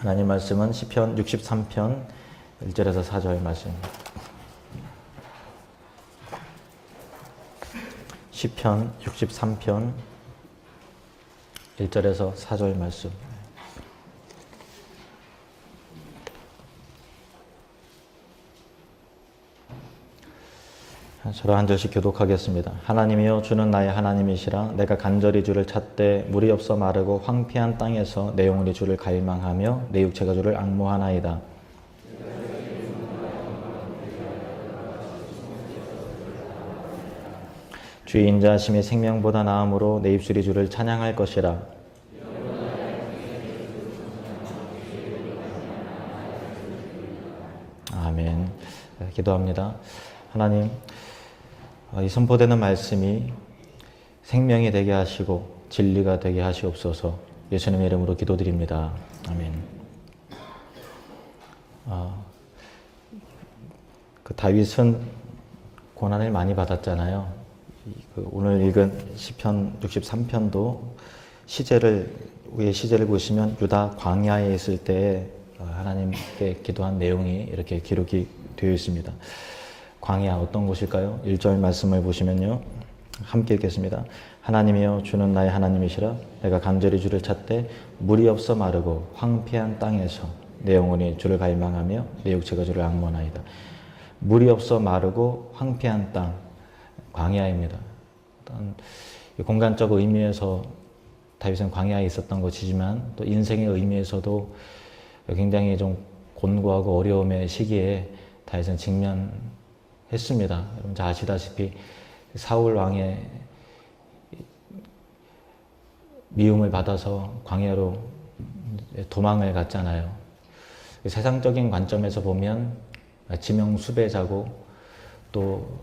하나님 말씀은 시편 63편 1절에서 4절 말씀입니다. 시편 63편 1절에서 4절 말씀. 저로 한 절씩 교독하겠습니다. 하나님이여 주는 나의 하나님이시라. 내가 간절히 주를 찾되 물이 없어 마르고 황폐한 땅에서 내 영혼이 주를 갈망하며 내 육체가 주를 앙모하나이다. 주의 인자하심이 생명보다 나음으로 내 입술이 주를 찬양할 것이라. 아멘. 기도합니다. 하나님, 이 선포되는 말씀이 생명이 되게 하시고 진리가 되게 하시옵소서. 예수님의 이름으로 기도드립니다. 아멘. 다윗은 고난을 많이 받았잖아요. 오늘 읽은 시편 63편도 위의 시제를 보시면 유다 광야에 있을 때 하나님께 기도한 내용이 이렇게 기록이 되어 있습니다. 광야 어떤 곳일까요? 1절 말씀을 보시면요. 함께 읽겠습니다. 하나님이여 주는 나의 하나님이시라. 내가 간절히 주를 찾되 물이 없어 마르고 황폐한 땅에서 내 영혼이 주를 갈망하며 내 육체가 주를 앙모하나이다. 물이 없어 마르고 황폐한 땅, 광야입니다. 어떤 공간적 의미에서 다윗은 광야에 있었던 것이지만 또 인생의 의미에서도 굉장히 좀 곤고하고 어려움의 시기에 다윗은 직면했습니다. 여러분 잘 아시다시피 사울 왕의 미움을 받아서 광야로 도망을 갔잖아요. 세상적인 관점에서 보면 지명 수배자고 또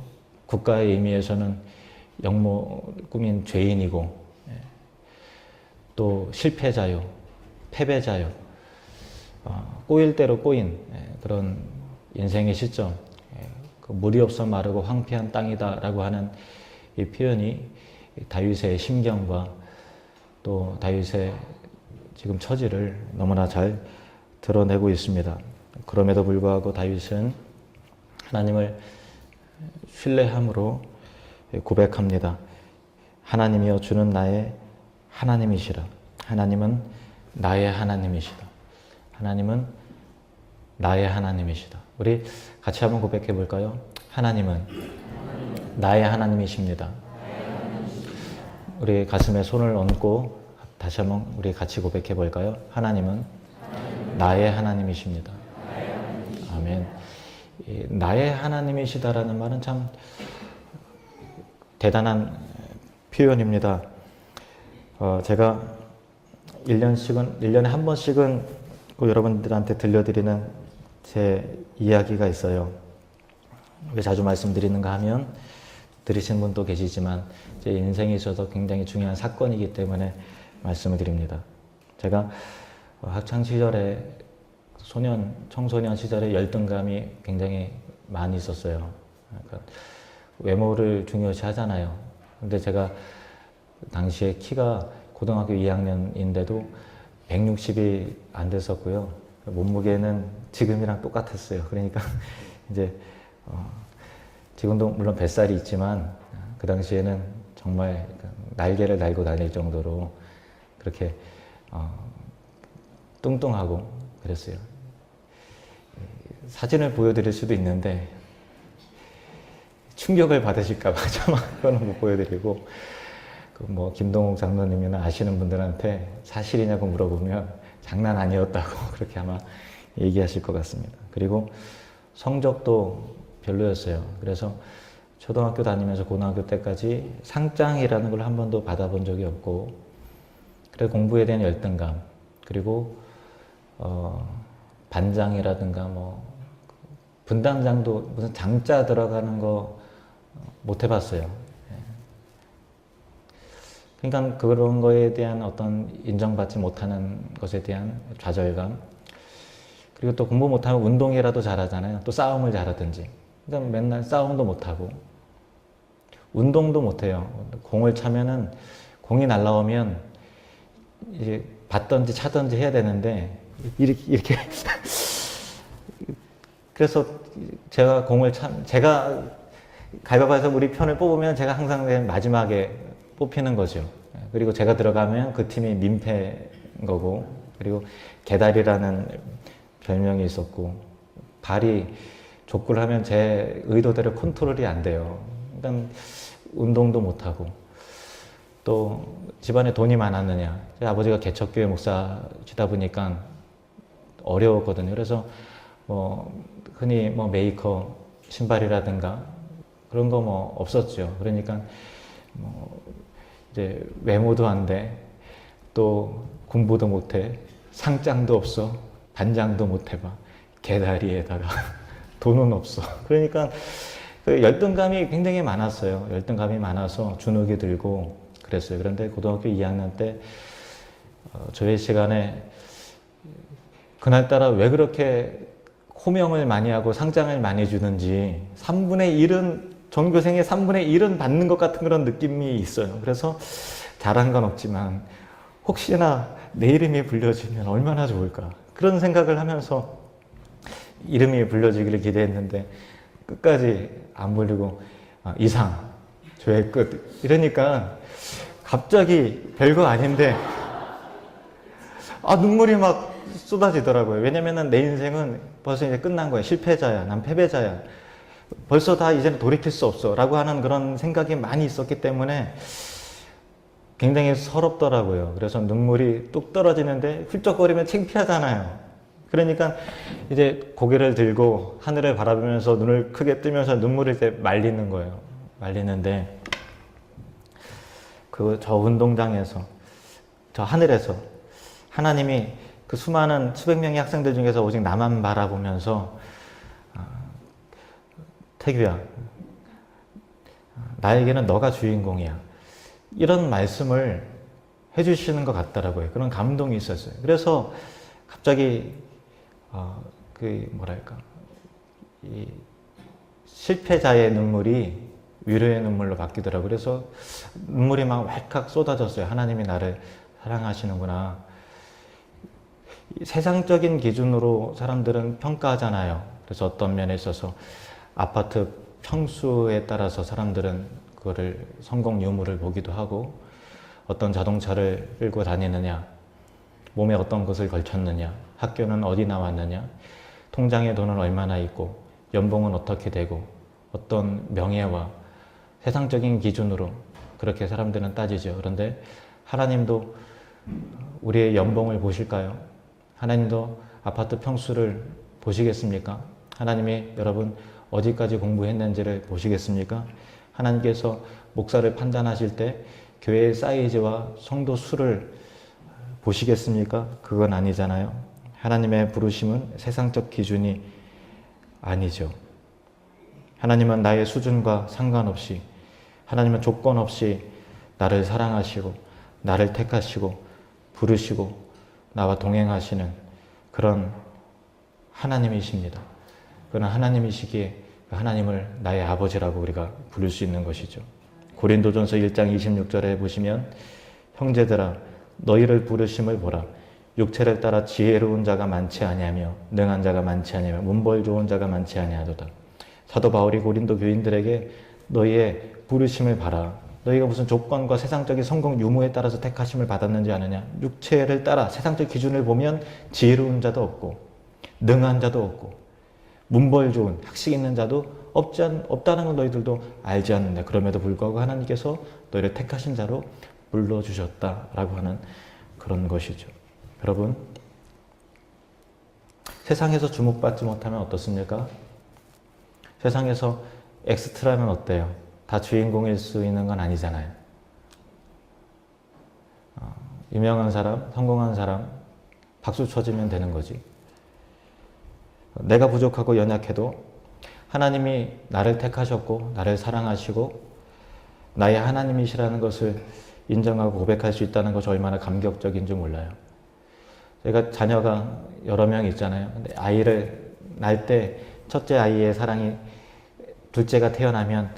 국가의 의미에서는 영모 꾸민 죄인이고 또 실패자요, 패배자요, 꼬일 대로 꼬인 그런 인생의 시점, 물이 없어 마르고 황폐한 땅이다라고 하는 이 표현이 다윗의 심경과 또 다윗의 지금 처지를 너무나 잘 드러내고 있습니다. 그럼에도 불구하고 다윗은 하나님을 신뢰함으로 고백합니다. 하나님이여 주는 나의 하나님이시라. 하나님은 나의 하나님이시다. 하나님은 나의 하나님이시다. 우리 같이 한번 고백해 볼까요? 하나님은 나의 하나님이십니다. 우리 가슴에 손을 얹고 다시 한번 우리 같이 고백해 볼까요? 하나님은 나의 하나님이십니다. 아멘. 나의 하나님이시다라는 말은 참 대단한 표현입니다. 제가 1년에 한 번씩은 여러분들한테 들려드리는 제 이야기가 있어요. 왜 자주 말씀드리는가 하면 들으신 분도 계시지만 제 인생에 있어서 굉장히 중요한 사건이기 때문에 말씀을 드립니다. 제가 학창시절에 청소년 시절에 열등감이 굉장히 많이 있었어요. 그러니까 외모를 중요시 하잖아요. 근데 제가 당시에 키가 고등학교 2학년인데도 160이 안 됐었고요. 몸무게는 지금이랑 똑같았어요. 그러니까 이제 지금도 물론 뱃살이 있지만 그 당시에는 정말 날개를 달고 다닐 정도로 그렇게 뚱뚱하고 그랬어요. 사진을 보여드릴 수도 있는데 충격을 받으실까봐 차마 그거는 못 보여드리고 김동욱 장로님이나 아시는 분들한테 사실이냐고 물어보면 장난 아니었다고 그렇게 아마 얘기하실 것 같습니다. 그리고 성적도 별로였어요. 그래서 초등학교 다니면서 고등학교 때까지 상장이라는 걸 한 번도 받아본 적이 없고, 그래서 공부에 대한 열등감, 그리고 반장이라든가 분단장도 무슨 장자 들어가는 거 못 해봤어요. 그러니까 그런 거에 대한 어떤 인정받지 못하는 것에 대한 좌절감, 그리고 또 공부 못하면 운동이라도 잘하잖아요. 또 싸움을 잘하든지. 그러니까 맨날 싸움도 못하고 운동도 못해요. 공을 차면은 공이 날라오면 이제 받든지 차든지 해야 되는데 이렇게. 그래서 제가 제가 가위바위보에서 우리 편을 뽑으면 제가 항상 맨 마지막에 뽑히는 거죠. 그리고 제가 들어가면 그 팀이 민폐인 거고, 그리고 개다리라는 별명이 있었고, 발이 족구를 하면 제 의도대로 컨트롤이 안 돼요. 일단 운동도 못하고, 또 집안에 돈이 많았느냐. 제 아버지가 개척교회 목사시다 보니까 어려웠거든요. 그래서 흔히 메이커 신발이라든가 그런 거 없었죠. 그러니까 이제 외모도 안 돼, 또 공부도 못해, 상장도 없어, 반장도 못 해봐, 개다리에다가 돈은 없어. 그러니까 그 열등감이 굉장히 많았어요. 열등감이 많아서 주눅이 들고 그랬어요. 그런데 고등학교 2학년 때 조회 시간에 그날따라 왜 그렇게 호명을 많이 하고 상장을 많이 주는지 전교생의 3분의 1은 받는 것 같은 그런 느낌이 있어요. 그래서 잘한 건 없지만 혹시나 내 이름이 불려지면 얼마나 좋을까, 그런 생각을 하면서 이름이 불려지기를 기대했는데 끝까지 안 불리고 이상, 조회 끝 이러니까 갑자기 별거 아닌데 눈물이 막 쏟아지더라고요. 왜냐면은 내 인생은 벌써 이제 끝난 거야. 실패자야, 난 패배자야, 벌써 다 이제는 돌이킬 수 없어 라고 하는 그런 생각이 많이 있었기 때문에 굉장히 서럽더라고요. 그래서 눈물이 뚝 떨어지는데 훌쩍거리면 창피하잖아요. 그러니까 이제 고개를 들고 하늘을 바라보면서 눈을 크게 뜨면서 눈물을 이제 말리는 거예요. 말리는데 저 운동장에서, 저 하늘에서 하나님이 그 수많은 수백 명의 학생들 중에서 오직 나만 바라보면서 태규야, 나에게는 너가 주인공이야, 이런 말씀을 해주시는 것 같더라고요. 그런 감동이 있었어요. 그래서 갑자기 이 실패자의 눈물이 위로의 눈물로 바뀌더라고요. 그래서 눈물이 막 왈칵 쏟아졌어요. 하나님이 나를 사랑하시는구나. 세상적인 기준으로 사람들은 평가하잖아요. 그래서 어떤 면에 있어서 아파트 평수에 따라서 사람들은 그거를 성공 유무를 보기도 하고, 어떤 자동차를 끌고 다니느냐, 몸에 어떤 것을 걸쳤느냐, 학교는 어디 나왔느냐, 통장에 돈은 얼마나 있고, 연봉은 어떻게 되고, 어떤 명예와 세상적인 기준으로 그렇게 사람들은 따지죠. 그런데 하나님도 우리의 연봉을 보실까요? 하나님도 아파트 평수를 보시겠습니까? 하나님이 여러분 어디까지 공부했는지를 보시겠습니까? 하나님께서 목사를 판단하실 때 교회의 사이즈와 성도 수를 보시겠습니까? 그건 아니잖아요. 하나님의 부르심은 세상적 기준이 아니죠. 하나님은 나의 수준과 상관없이, 하나님은 조건 없이 나를 사랑하시고 나를 택하시고 부르시고 나와 동행하시는 그런 하나님이십니다. 그런 하나님이시기에 하나님을 나의 아버지라고 우리가 부를 수 있는 것이죠. 고린도전서 1장 26절에 보시면 형제들아 너희를 부르심을 보라. 육체를 따라 지혜로운 자가 많지 아니하며 능한 자가 많지 아니하며 문벌 좋은 자가 많지 아니하도다. 사도 바울이 고린도 교인들에게 너희의 부르심을 봐라. 너희가 무슨 조건과 세상적인 성공 유무에 따라서 택하심을 받았는지 아느냐. 육체를 따라 세상적 기준을 보면 지혜로운 자도 없고 능한 자도 없고 문벌 좋은 학식 있는 자도 없다는 건 너희들도 알지 않는다. 그럼에도 불구하고 하나님께서 너희를 택하신 자로 불러주셨다라고 하는 그런 것이죠. 여러분, 세상에서 주목받지 못하면 어떻습니까? 세상에서 엑스트라면 어때요? 다 주인공일 수 있는 건 아니잖아요. 유명한 사람, 성공한 사람 박수 쳐주면 되는 거지. 내가 부족하고 연약해도 하나님이 나를 택하셨고 나를 사랑하시고 나의 하나님이시라는 것을 인정하고 고백할 수 있다는 것이 얼마나 감격적인지 몰라요. 제가 자녀가 여러 명 있잖아요. 근데 아이를 낳을 때 첫째 아이의 사랑이 둘째가 태어나면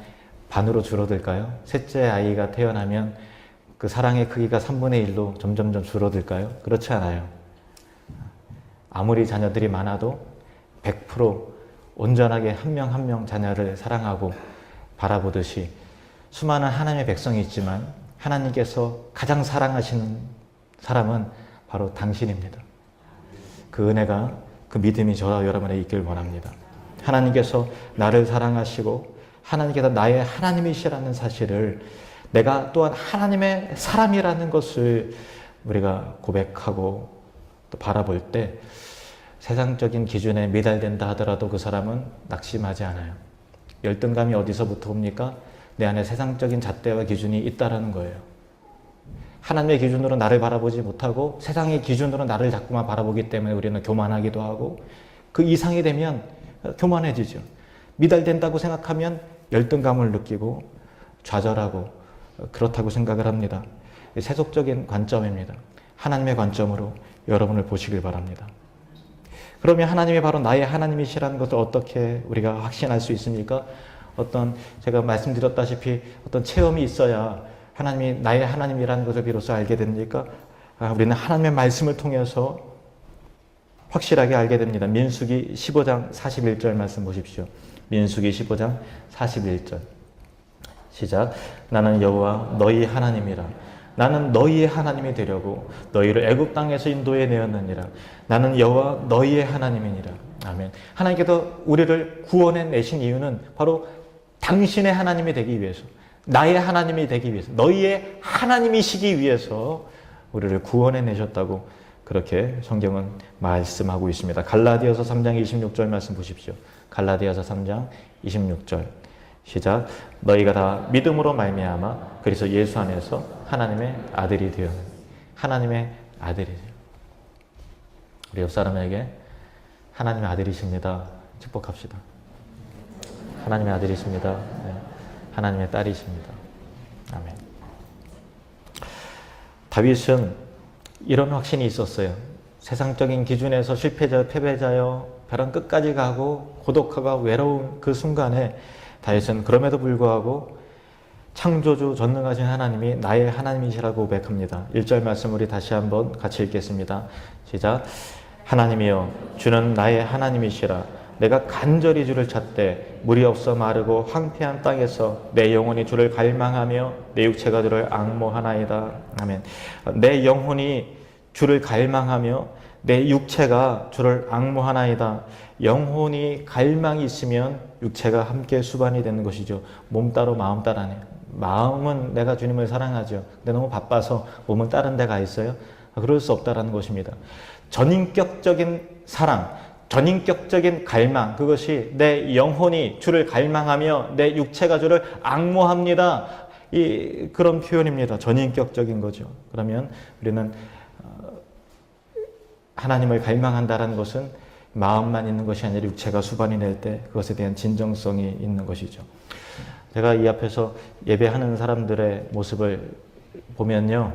반으로 줄어들까요? 셋째 아이가 태어나면 그 사랑의 크기가 3분의 1로 점점점 줄어들까요? 그렇지 않아요. 아무리 자녀들이 많아도 100% 온전하게 한 명 한 명 자녀를 사랑하고 바라보듯이 수많은 하나님의 백성이 있지만 하나님께서 가장 사랑하시는 사람은 바로 당신입니다. 그 은혜가, 그 믿음이 저와 여러분에 있길 원합니다. 하나님께서 나를 사랑하시고 하나님께서 나의 하나님이시라는 사실을, 내가 또한 하나님의 사람이라는 것을 우리가 고백하고 또 바라볼 때 세상적인 기준에 미달된다 하더라도 그 사람은 낙심하지 않아요. 열등감이 어디서부터 옵니까? 내 안에 세상적인 잣대와 기준이 있다라는 거예요. 하나님의 기준으로 나를 바라보지 못하고 세상의 기준으로 나를 자꾸만 바라보기 때문에 우리는 교만하기도 하고, 그 이상이 되면 교만해지죠. 미달된다고 생각하면 열등감을 느끼고 좌절하고 그렇다고 생각을 합니다. 세속적인 관점입니다. 하나님의 관점으로 여러분을 보시길 바랍니다. 그러면 하나님이 바로 나의 하나님이시라는 것을 어떻게 우리가 확신할 수 있습니까? 제가 말씀드렸다시피 어떤 체험이 있어야 하나님이 나의 하나님이라는 것을 비로소 알게 됩니까? 우리는 하나님의 말씀을 통해서 확실하게 알게 됩니다. 민수기 15장 41절 말씀 보십시오. 민수기 15장 41절. 시작. 나는 여호와 너희 하나님이라. 나는 너희의 하나님이 되려고 너희를 애굽 땅에서 인도해 내었느니라. 나는 여호와 너희의 하나님이니라. 아멘. 하나님께서 우리를 구원해 내신 이유는 바로 당신의 하나님이 되기 위해서, 나의 하나님이 되기 위해서, 너희의 하나님이시기 위해서 우리를 구원해 내셨다고 그렇게 성경은 말씀하고 있습니다. 갈라디아서 3장 26절 말씀 보십시오. 갈라디아서 3장 26절. 시작. 너희가 다 믿음으로 말미암아 그리스도 예수 안에서 하나님의 아들이 되었느니. 하나님의 아들이죠. 우리 옆 사람에게 하나님의 아들이십니다. 축복합시다. 하나님의 아들이십니다. 네. 하나님의 딸이십니다. 아멘. 다윗은 이런 확신이 있었어요. 세상적인 기준에서 실패자, 패배자여 벼랑 끝까지 가고 고독하고 외로운 그 순간에 다윗은 그럼에도 불구하고 창조주 전능하신 하나님이 나의 하나님이시라고 고백합니다. 1절 말씀 우리 다시 한번 같이 읽겠습니다. 시작. 하나님이여 주는 나의 하나님이시라. 내가 간절히 주를 찾되 물이 없어 마르고 황폐한 땅에서 내 영혼이 주를 갈망하며 내 육체가 주를 앙모하나이다. 아멘. 내 영혼이 주를 갈망하며 내 육체가 주를 앙모하나이다. 영혼이 갈망이 있으면 육체가 함께 수반이 되는 것이죠. 몸 따로 마음 따로 아니에요. 마음은 내가 주님을 사랑하죠. 근데 너무 바빠서 몸은 다른 데 가 있어요. 그럴 수 없다라는 것입니다. 전인격적인 사랑, 전인격적인 갈망, 그것이 내 영혼이 주를 갈망하며 내 육체가 주를 앙모합니다. 그런 표현입니다. 전인격적인 거죠. 그러면 우리는 하나님을 갈망한다는 것은 마음만 있는 것이 아니라 육체가 수반이 될 때 그것에 대한 진정성이 있는 것이죠. 제가 이 앞에서 예배하는 사람들의 모습을 보면요,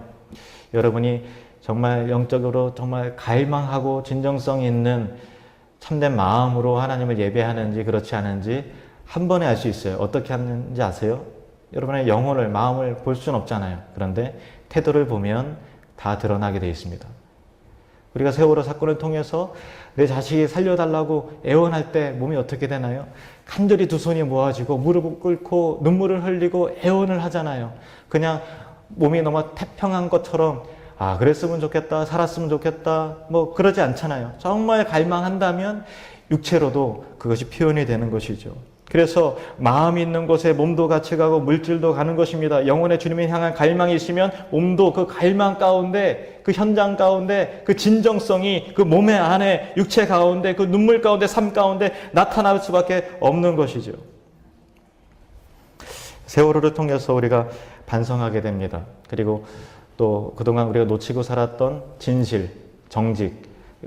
여러분이 정말 영적으로 정말 갈망하고 진정성 있는 참된 마음으로 하나님을 예배하는지 그렇지 않은지 한 번에 알 수 있어요. 어떻게 하는지 아세요? 여러분의 영혼을, 마음을 볼 수는 없잖아요. 그런데 태도를 보면 다 드러나게 되어 있습니다. 우리가 세월호 사건을 통해서 내 자식이 살려달라고 애원할 때 몸이 어떻게 되나요? 간절히 두 손이 모아지고 무릎을 꿇고 눈물을 흘리고 애원을 하잖아요. 그냥 몸이 너무 태평한 것처럼 그랬으면 좋겠다, 살았으면 좋겠다, 뭐 그러지 않잖아요. 정말 갈망한다면 육체로도 그것이 표현이 되는 것이죠. 그래서 마음이 있는 곳에 몸도 같이 가고 물질도 가는 것입니다. 영혼의 주님을 향한 갈망이 있으면 몸도 그 갈망 가운데, 그 현장 가운데, 그 진정성이 그 몸의 안에, 육체 가운데, 그 눈물 가운데, 삶 가운데 나타날 수밖에 없는 것이죠. 세월호를 통해서 우리가 반성하게 됩니다. 그리고 또 그동안 우리가 놓치고 살았던 진실, 정직,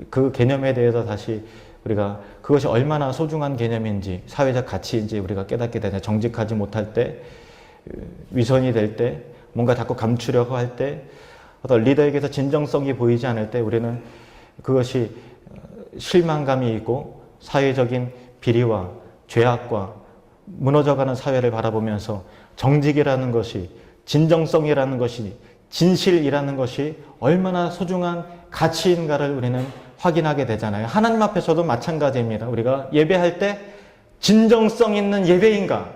그 개념에 대해서 다시 우리가 그것이 얼마나 소중한 개념인지, 사회적 가치인지 우리가 깨닫게 되냐. 정직하지 못할 때, 위선이 될 때, 뭔가 자꾸 감추려고 할 때, 어떤 리더에게서 진정성이 보이지 않을 때 우리는 그것이 실망감이 있고 사회적인 비리와 죄악과 무너져가는 사회를 바라보면서 정직이라는 것이, 진정성이라는 것이, 진실이라는 것이 얼마나 소중한 가치인가를 우리는 확인하게 되잖아요. 하나님 앞에서도 마찬가지입니다. 우리가 예배할 때 진정성 있는 예배인가?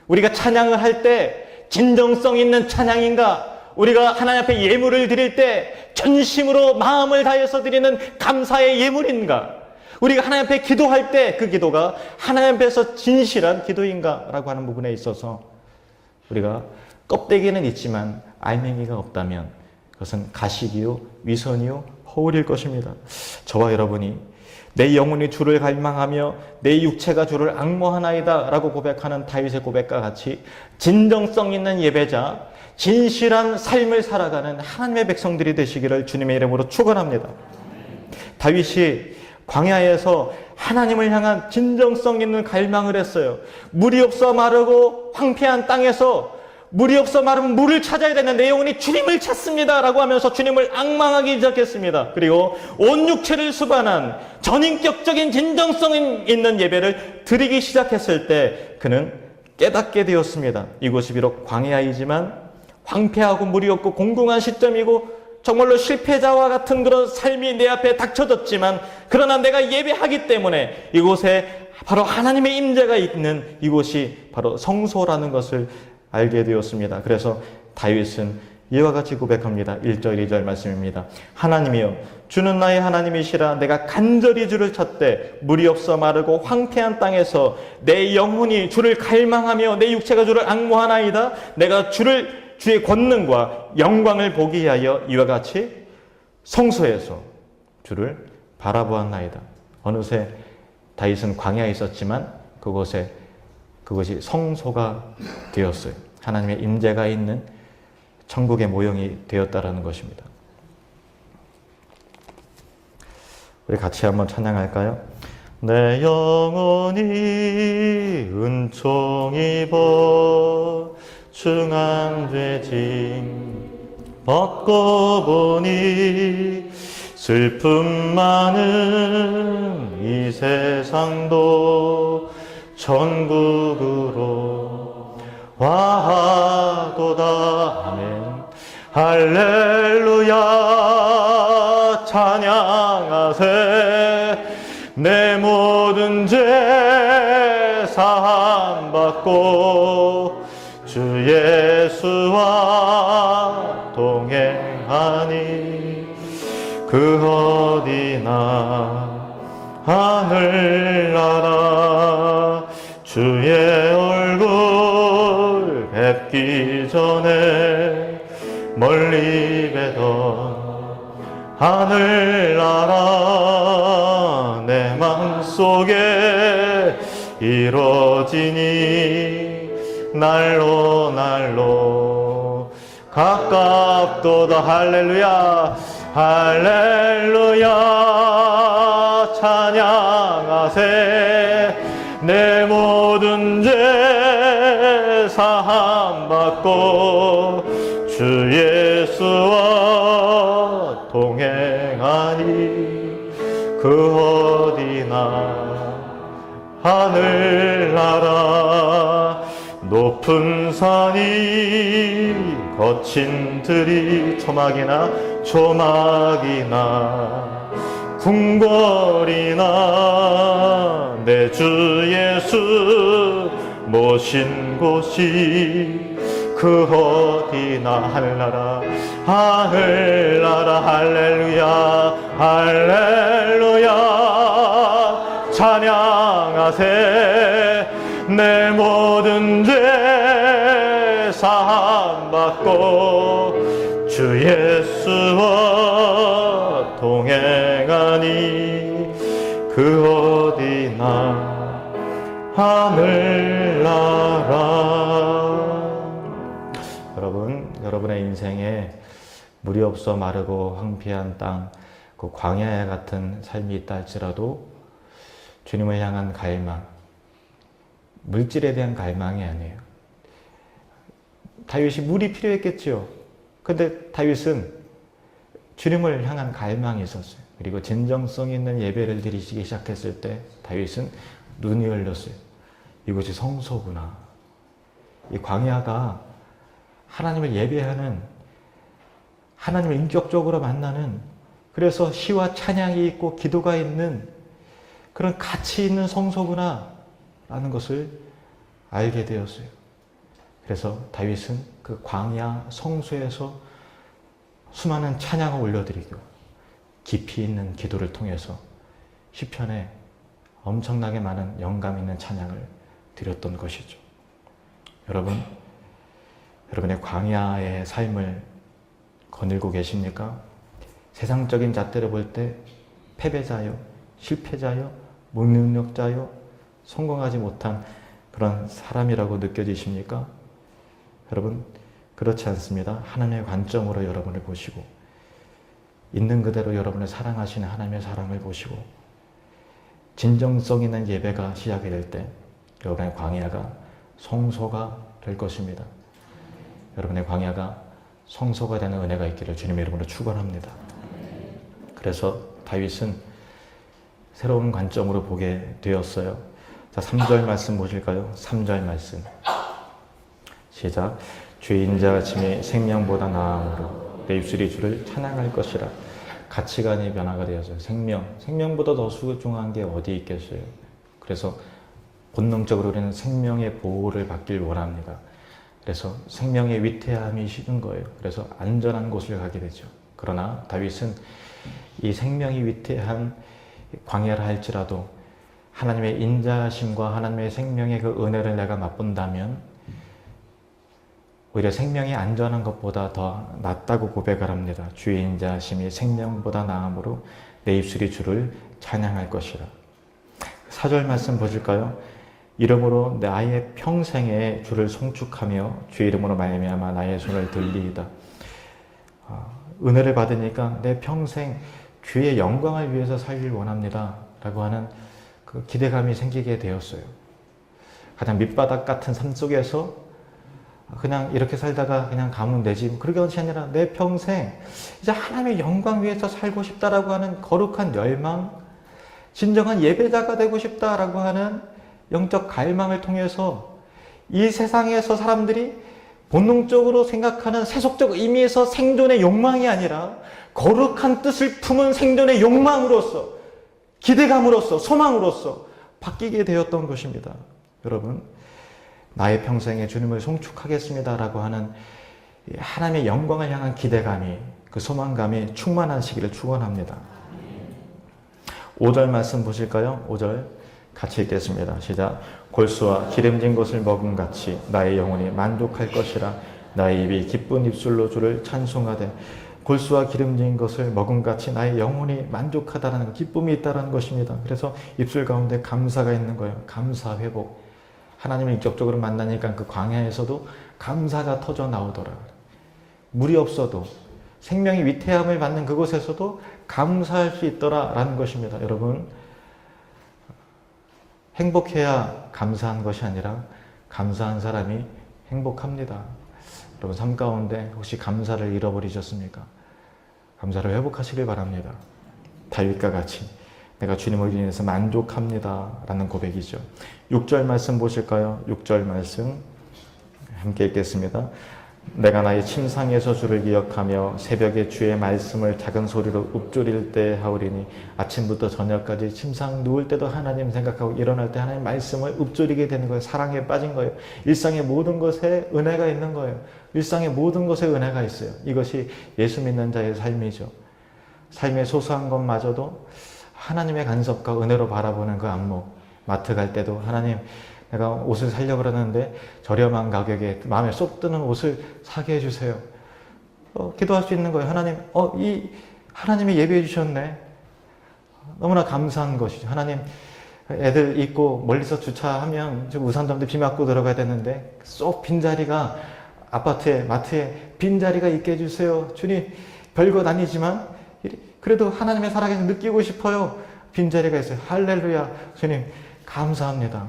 우리가 찬양을 할 때 진정성 있는 찬양인가? 우리가 하나님 앞에 예물을 드릴 때 전심으로 마음을 다해서 드리는 감사의 예물인가? 우리가 하나님 앞에 기도할 때 그 기도가 하나님 앞에서 진실한 기도인가? 라고 하는 부분에 있어서 우리가 껍데기는 있지만 알맹이가 없다면 그것은 가식이요, 위선이요, 허울일 것입니다. 저와 여러분이 내 영혼이 주를 갈망하며 내 육체가 주를 앙모하나이다 라고 고백하는 다윗의 고백과 같이 진정성 있는 예배자, 진실한 삶을 살아가는 하나님의 백성들이 되시기를 주님의 이름으로 축원합니다. 다윗이 광야에서 하나님을 향한 진정성 있는 갈망을 했어요. 물이 없어 마르고 황폐한 땅에서 물이 없어 마르면 물을 찾아야 되는 내 영혼이 주님을 찾습니다 라고 하면서 주님을 앙망하기 시작했습니다. 그리고 온 육체를 수반한 전인격적인 진정성 있는 예배를 드리기 시작했을 때 그는 깨닫게 되었습니다. 이곳이 비록 광야이지만 황폐하고 물이 없고 공공한 시점이고 정말로 실패자와 같은 그런 삶이 내 앞에 닥쳐졌지만 그러나 내가 예배하기 때문에 이곳에 바로 하나님의 임재가 있는 이곳이 바로 성소라는 것을 알게 되었습니다. 그래서 다윗은 이와 같이 고백합니다. 1절 2절 말씀입니다. 하나님이여 주는 나의 하나님이시라. 내가 간절히 주를 찾되 물이 없어 마르고 황폐한 땅에서 내 영혼이 주를 갈망하며 내 육체가 주를 앙모하나이다. 내가 주의 권능과 영광을 보기 위하여 이와 같이 성소에서 주를 바라보았나이다. 어느새 다윗은 광야에 있었지만 그것이 성소가 되었어요. 하나님의 임재가 있는 천국의 모형이 되었다라는 것입니다. 우리 같이 한번 찬양할까요? 내 영혼이 은총 입어 중한 죄짐 벗고 보니 슬픔 많은 이 세상도 천국으로 와도다. 아멘. 할렐루야 찬양하세. 내 모든 죄 사함 받고 주 예수와 동행하니 그 어디나 하늘나라 주의 얼굴 뵙기 전에 멀리 뵈던 하늘나라 내 맘속에 이루어지니 날로 날로 가깝도다. 할렐루야 할렐루야 찬양하세. 내 모든 죄 사함 받고 주 예수와 동행하니 그 어디나 하늘나라 높은 산이 거친 들이 조막이나 궁궐이나 내 주 예수 모신 곳이 그 어디나 하늘나라 하늘나라 할렐루야 할렐루야 찬양하세. 내 모든 죄 사함 받고 주 예수와 동행하니 그 어디나 하늘나라. 여러분의 인생에 물이 없어 마르고 황폐한 땅, 그 광야 같은 삶이 있다 할지라도 주님을 향한 갈망, 물질에 대한 갈망이 아니에요. 다윗이 물이 필요했겠죠. 근데 다윗은 주님을 향한 갈망이 있었어요. 그리고 진정성 있는 예배를 드리기 시작했을 때 다윗은 눈이 열렸어요. 이곳이 성소구나. 이 광야가 하나님을 예배하는, 하나님을 인격적으로 만나는 그래서 시와 찬양이 있고 기도가 있는 그런 가치 있는 성소구나 라는 것을 알게 되었어요. 그래서 다윗은 그 광야 성소에서 수많은 찬양을 올려드리고 깊이 있는 기도를 통해서 시편에 엄청나게 많은 영감 있는 찬양을 드렸던 것이죠. 여러분의 광야의 삶을 거닐고 계십니까? 세상적인 잣대로 볼 때 패배자요, 실패자요, 무능력자요, 성공하지 못한 그런 사람이라고 느껴지십니까? 여러분, 그렇지 않습니다. 하나님의 관점으로 여러분을 보시고 있는 그대로 여러분을 사랑하시는 하나님의 사랑을 보시고 진정성 있는 예배가 시작이 될 때 여러분의 광야가 성소가 될 것입니다. 여러분의 광야가 성소가 되는 은혜가 있기를 주님의 이름으로 축원합니다. 그래서 다윗은 새로운 관점으로 보게 되었어요. 자, 3절 말씀 보실까요? 3절 말씀. 시작. 주의 인자하심이 생명보다 나음으로 내 입술이 주를 찬양할 것이라. 가치관의 변화가 되었어요. 생명보다 더 소중한 게 어디 있겠어요? 그래서 본능적으로 우리는 생명의 보호를 받길 원합니다. 그래서 생명의 위태함이 싫은 거예요. 그래서 안전한 곳을 가게 되죠. 그러나 다윗은 이 생명이 위태한 광야라 할지라도 하나님의 인자하심과 하나님의 생명의 그 은혜를 내가 맛본다면 오히려 생명이 안전한 것보다 더 낫다고 고백을 합니다. 주의 인자하심이 생명보다 나음으로 내 입술이 주를 찬양할 것이라. 4절 말씀 보실까요? 이름으로 나의 평생에 주를 송축하며 주의 이름으로 말미암아 나의 손을 들리이다. 은혜를 받으니까 내 평생 주의 영광을 위해서 살길 원합니다 라고 하는 그 기대감이 생기게 되었어요. 가장 밑바닥 같은 삶 속에서 그냥 이렇게 살다가 그냥 가면 되지, 그렇게 것이 아니라 내 평생 이제 하나님의 영광 위해서 살고 싶다라고 하는 거룩한 열망, 진정한 예배자가 되고 싶다라고 하는 영적 갈망을 통해서 이 세상에서 사람들이 본능적으로 생각하는 세속적 의미에서 생존의 욕망이 아니라 거룩한 뜻을 품은 생존의 욕망으로서, 기대감으로서, 소망으로서 바뀌게 되었던 것입니다. 여러분, 나의 평생에 주님을 송축하겠습니다라고 하는 하나님의 영광을 향한 기대감이, 그 소망감이 충만하시기를 축원합니다. 5절 말씀 보실까요? 5절 같이 읽겠습니다. 시작. 골수와 기름진 것을 먹음같이 나의 영혼이 만족할 것이라. 나의 입이 기쁜 입술로 주를 찬송하되. 골수와 기름진 것을 먹음같이 나의 영혼이 만족하다라는 기쁨이 있다는 것입니다. 그래서 입술 가운데 감사가 있는 거예요. 감사 회복. 하나님을 인격적으로 만나니까 그 광야에서도 감사가 터져 나오더라. 물이 없어도 생명의 위태함을 받는 그곳에서도 감사할 수 있더라라는 것입니다. 여러분, 행복해야 감사한 것이 아니라 감사한 사람이 행복합니다. 여러분, 삶 가운데 혹시 감사를 잃어버리셨습니까? 감사를 회복하시길 바랍니다. 다윗과 같이 내가 주님을 인해서 만족합니다 라는 고백이죠. 6절 말씀 보실까요? 6절 말씀 함께 읽겠습니다. 내가 나의 침상에서 주를 기억하며 새벽에 주의 말씀을 작은 소리로 읊조릴 때 하오리니. 아침부터 저녁까지 침상 누울 때도 하나님 생각하고 일어날 때 하나님 말씀을 읊조리게 되는 거예요. 사랑에 빠진 거예요. 일상의 모든 것에 은혜가 있는 거예요. 일상의 모든 것에 은혜가 있어요. 이것이 예수 믿는 자의 삶이죠. 삶의 소소한 것마저도 하나님의 간섭과 은혜로 바라보는 그 안목. 마트 갈 때도 하나님, 내가 옷을 사려고 그러는데 저렴한 가격에 마음에 쏙 드는 옷을 사게 해주세요. 기도할 수 있는 거예요. 하나님, 하나님이 예배해 주셨네. 너무나 감사한 것이죠. 하나님, 애들 있고 멀리서 주차하면 우산 덤대 비 맞고 들어가야 되는데 쏙 빈자리가 아파트에, 마트에 빈자리가 있게 해주세요. 주님, 별것 아니지만 그래도 하나님의 살아계신 느끼고 싶어요. 빈자리가 있어요. 할렐루야. 주님, 감사합니다.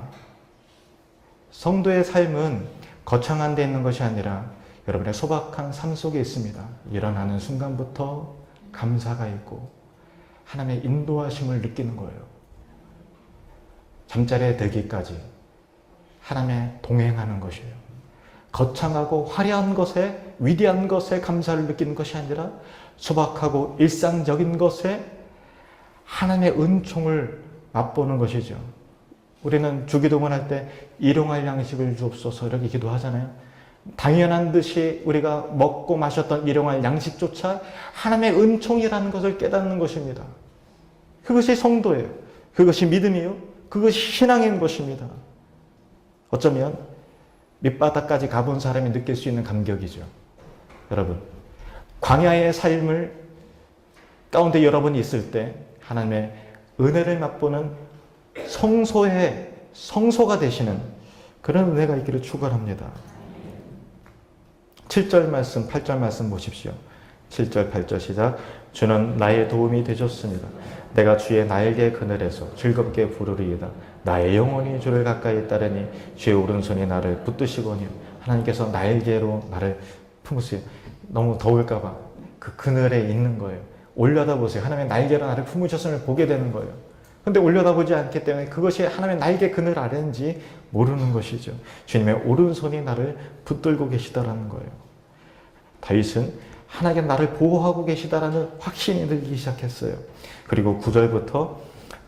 성도의 삶은 거창한 데 있는 것이 아니라 여러분의 소박한 삶 속에 있습니다. 일어나는 순간부터 감사가 있고 하나님의 인도하심을 느끼는 거예요. 잠자리에 들기까지 하나님의 동행하는 것이에요. 거창하고 화려한 것에, 위대한 것에 감사를 느끼는 것이 아니라 소박하고 일상적인 것에 하나님의 은총을 맛보는 것이죠. 우리는 주기도문 할 때 일용할 양식을 주옵소서 이렇게 기도하잖아요. 당연한 듯이 우리가 먹고 마셨던 일용할 양식조차 하나님의 은총이라는 것을 깨닫는 것입니다. 그것이 성도예요. 그것이 믿음이요. 그것이 신앙인 것입니다. 어쩌면 밑바닥까지 가본 사람이 느낄 수 있는 감격이죠. 여러분, 광야의 삶을 가운데 여러분이 있을 때 하나님의 은혜를 맛보는 성소가 되시는 그런 은혜가 있기를 축원합니다. 7절 말씀, 8절 말씀 보십시오. 7절, 8절 시작. 주는 나의 도움이 되셨습니다. 내가 주의 날개 그늘에서 즐겁게 부르리이다. 나의 영혼이 주를 가까이 따르니 주의 오른손이 나를 붙드시거니와. 하나님께서 날개로 나를 품으세요. 너무 더울까 봐 그 그늘에 있는 거예요. 올려다보세요. 하나님의 날개로 나를 품으셨음을 보게 되는 거예요. 근데 올려다보지 않기 때문에 그것이 하나님의 날개 그늘 아래인지 모르는 것이죠. 주님의 오른손이 나를 붙들고 계시다라는 거예요. 다윗은 하나님께 나를 보호하고 계시다라는 확신이 들기 시작했어요. 그리고 9절부터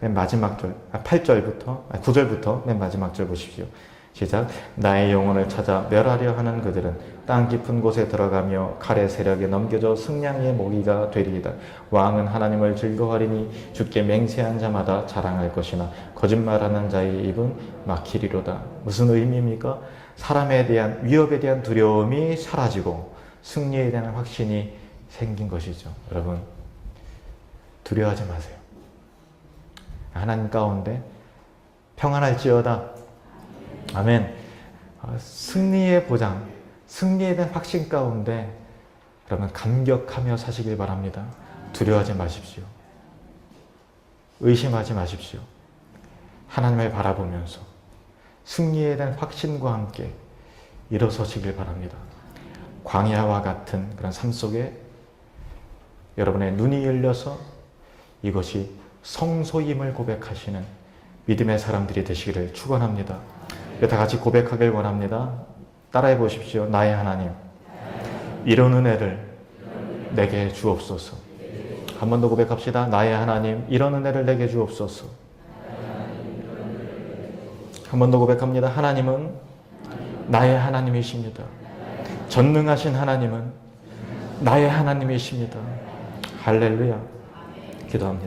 맨 마지막 절, 8절부터, 9절부터 맨 마지막 절 보십시오. 시작. 나의 영혼을 찾아 멸하려 하는 그들은 땅 깊은 곳에 들어가며 칼의 세력에 넘겨져 승냥이의 모기가 되리이다. 왕은 하나님을 즐거워하리니 주께 맹세한 자마다 자랑할 것이나 거짓말하는 자의 입은 막히리로다. 무슨 의미입니까? 사람에 대한 위협에 대한 두려움이 사라지고 승리에 대한 확신이 생긴 것이죠. 여러분, 두려워하지 마세요. 하나님 가운데 평안할지어다. 아멘. 승리의 보장, 승리에 대한 확신 가운데 여러분 감격하며 사시길 바랍니다. 두려워하지 마십시오. 의심하지 마십시오. 하나님을 바라보면서 승리에 대한 확신과 함께 일어서시길 바랍니다. 광야와 같은 그런 삶 속에 여러분의 눈이 열려서 이것이 성소임을 고백하시는 믿음의 사람들이 되시기를 축원합니다. 다 같이 고백하길 원합니다. 따라해 보십시오. 나의 하나님, 이런 은혜를 내게 주옵소서. 한 번 더 고백합시다. 나의 하나님, 이런 은혜를 내게 주옵소서. 한 번 더 고백합니다. 하나님은 나의 하나님이십니다. 전능하신 하나님은 나의 하나님이십니다. 할렐루야. 기도합니다.